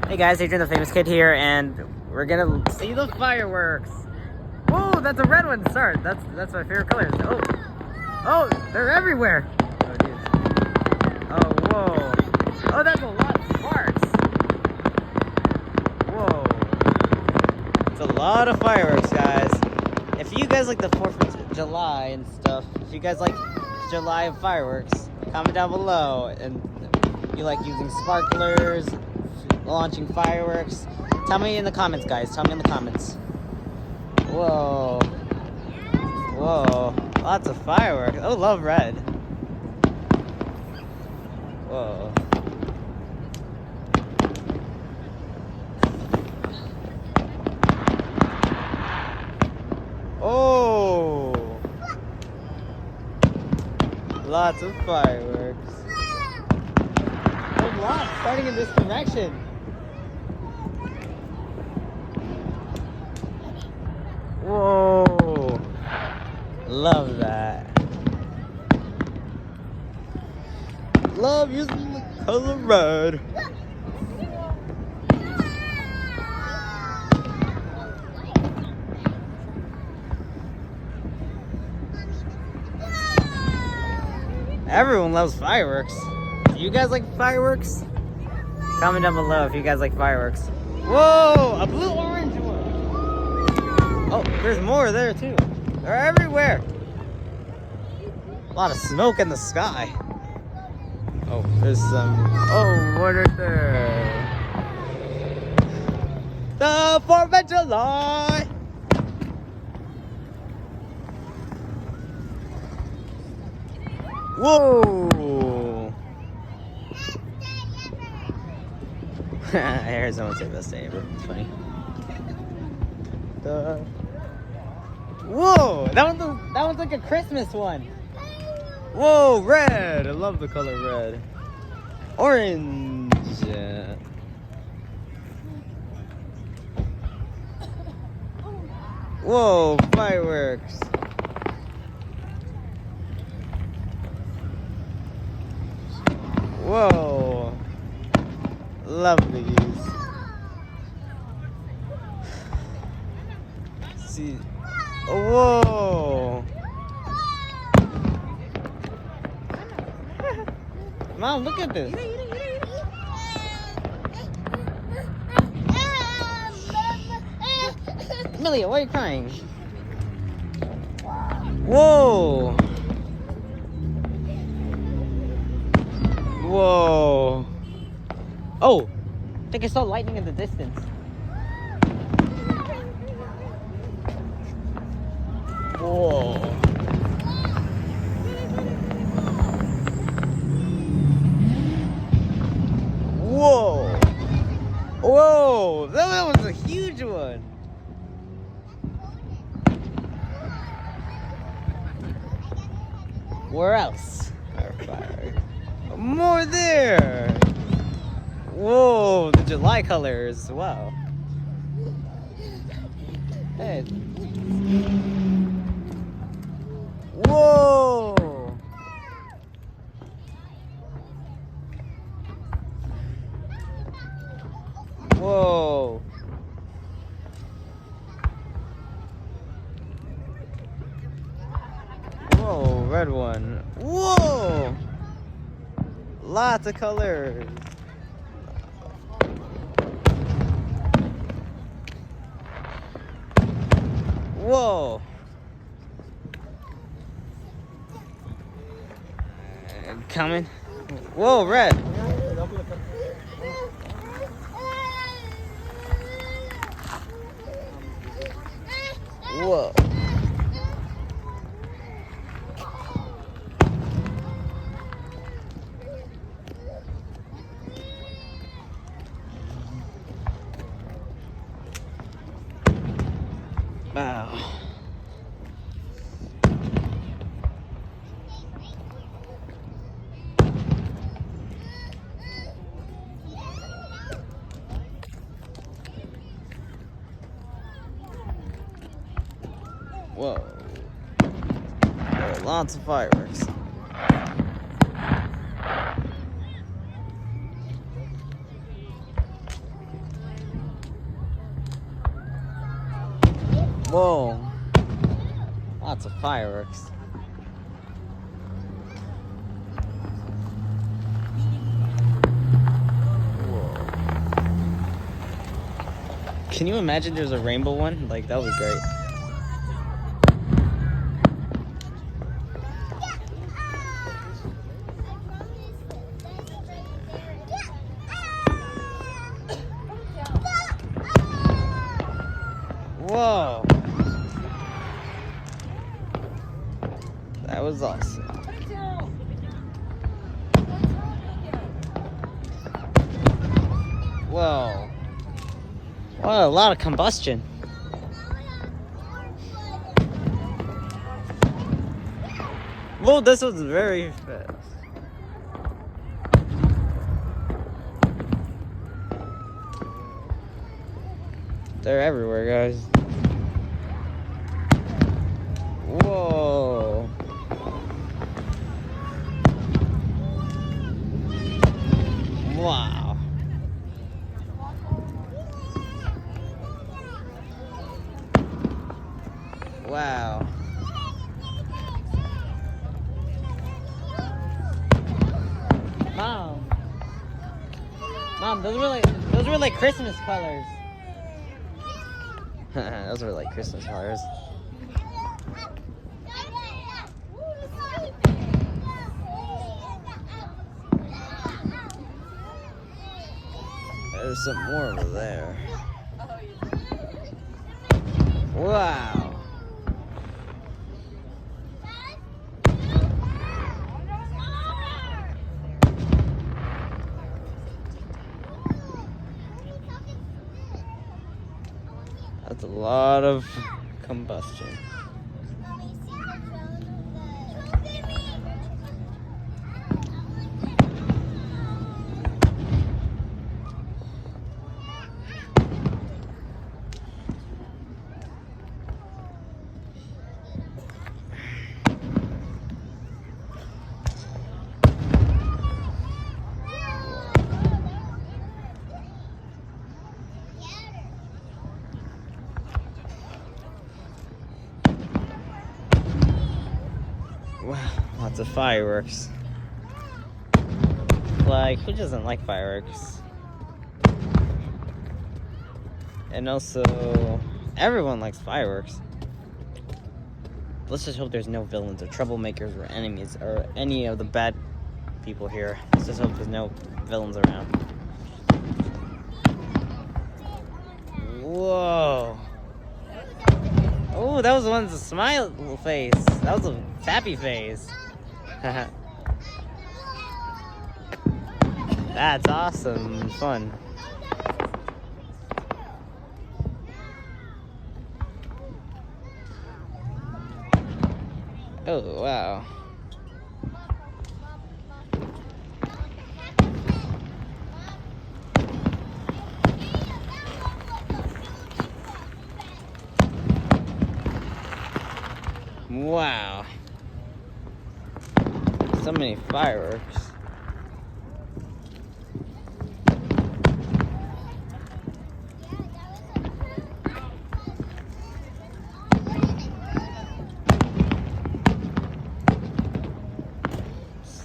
Hey guys, Adrian The Famous Kid here, and we're gonna see the fireworks. Whoa, that's a red one. Start. That's my favorite color. Oh, they're everywhere. Oh, geez. Oh, whoa. Oh, that's a lot of sparks. Whoa. It's a lot of fireworks, guys. If you guys like the 4th of July and stuff, if you guys like July fireworks, comment down below. And you like using sparklers, launching fireworks, tell me in the comments, guys. Tell me in the comments. Whoa. Whoa. Lots of fireworks. Oh, love red. Whoa. Oh. Lots of fireworks. There's lots starting in this direction. Whoa. Love that. Love using the color red. Everyone loves fireworks. Do you guys like fireworks? Comment down below if you guys like fireworks. Whoa, a blue-orange one. Oh, there's more there too. They're everywhere. A lot of smoke in the sky. Oh, there's some. Oh, what are there? The 4th of July. Whoa. I heard someone say best day ever. It's funny. Whoa, that one's like a Christmas one. Whoa, red. I love the color red. Orange. Whoa, fireworks. Whoa. Love these. See. Whoa. Mom, look at this. Amelia, why are you crying? Whoa. Whoa. Oh, I think I saw lightning in the distance. Whoa. Whoa. Whoa. That was a huge one. Where else? More there. Whoa, the July colors. Wow. Hey. Whoa. Whoa. Whoa, red one. Whoa. Lots of colors. Whoa. Coming. Whoa, red. Whoa. Wow. Whoa. Lots of fireworks. Whoa. Lots of fireworks. Whoa. Can you imagine there's a rainbow one? Like, that would be great. Whoa. That was awesome. Whoa. Wow, a lot of combustion. Whoa, this was very fast. They're everywhere, guys. Whoa. Wow. Wow. Mom, those were like Christmas colors. Those were like Christmas colors. There's some more over there. Wow. That's a lot of combustion. Wow, lots of fireworks. Like, who doesn't like fireworks? And also, everyone likes fireworks. Let's just hope there's no villains or troublemakers or enemies or any of the bad people here. Let's just hope there's no villains around. Whoa. Oh, that was the one with the smile face. That was a happy face. That's awesome and fun. Oh, wow. Wow. So many fireworks.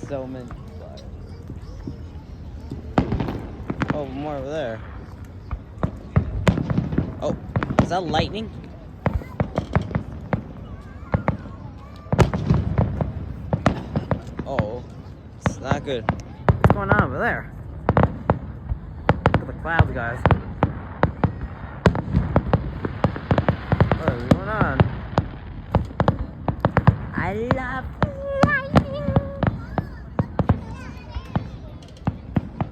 So many fireworks. Oh, more over there. Oh, is that lightning? Oh, it's not good. What's going on over there? Look at the clouds, guys. What is going on? I love lightning.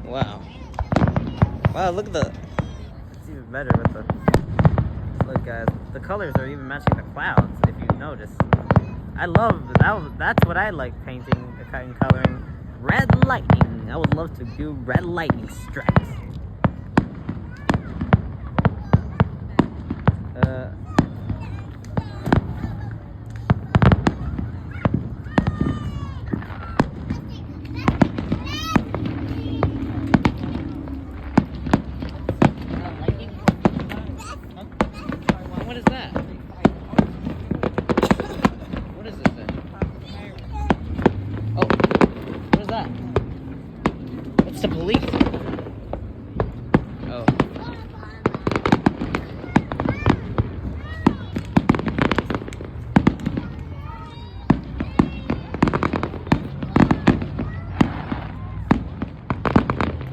Wow. Wow, look at the... It's even better with the... Look, guys, the colors are even matching the clouds, if you notice. I love that. That's what I like painting and coloring. Red lightning. I would love to do red lightning strikes. What is that?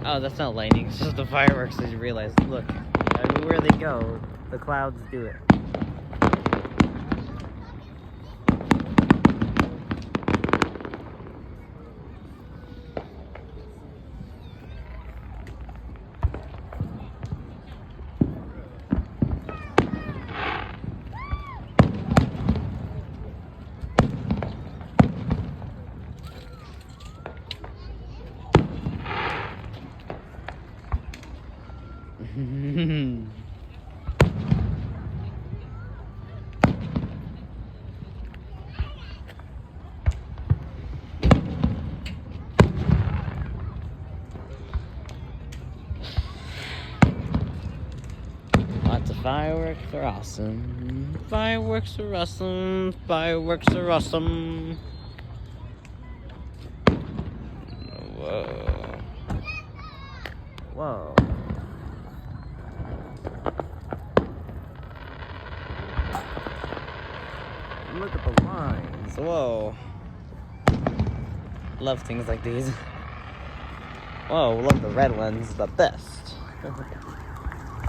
Oh, that's not lightning. It's just the fireworks. I just realized. Look, everywhere they go, the clouds do it. Lots of fireworks are awesome. Fireworks are awesome. Fireworks are awesome. Whoa. Whoa. Look at the lines. Whoa. Love things like these. Whoa, love the red ones the best.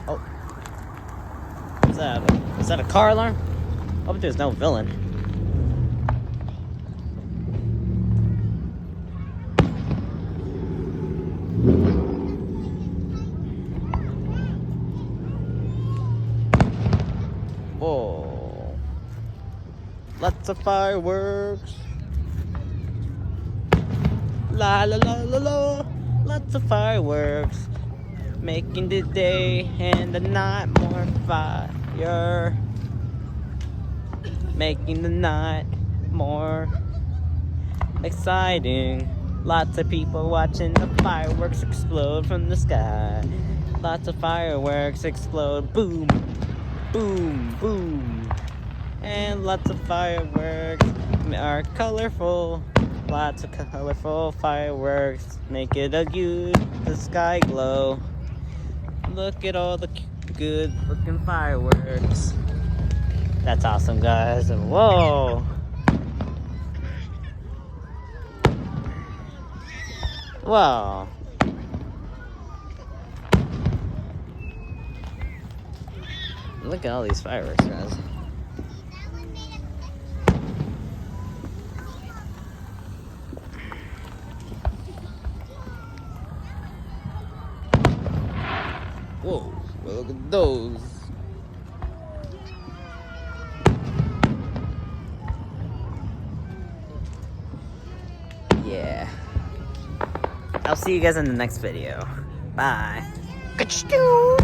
Oh. What's that? Is that a car alarm? Hope there's no villain. Whoa. Lots of fireworks. La la la la la. Lots of fireworks. Making the day and the night more fire. Making the night more exciting. Lots of people watching the fireworks explode from the sky. Lots of fireworks explode. Boom, boom, boom. And lots of fireworks are colorful. Lots of colorful fireworks make it a the sky glow. Look at all the good looking fireworks. That's awesome, guys. Whoa. Whoa. Look at all these fireworks, guys. Whoa, well, look at those. Yeah. I'll see you guys in the next video. Bye. Ka-choo!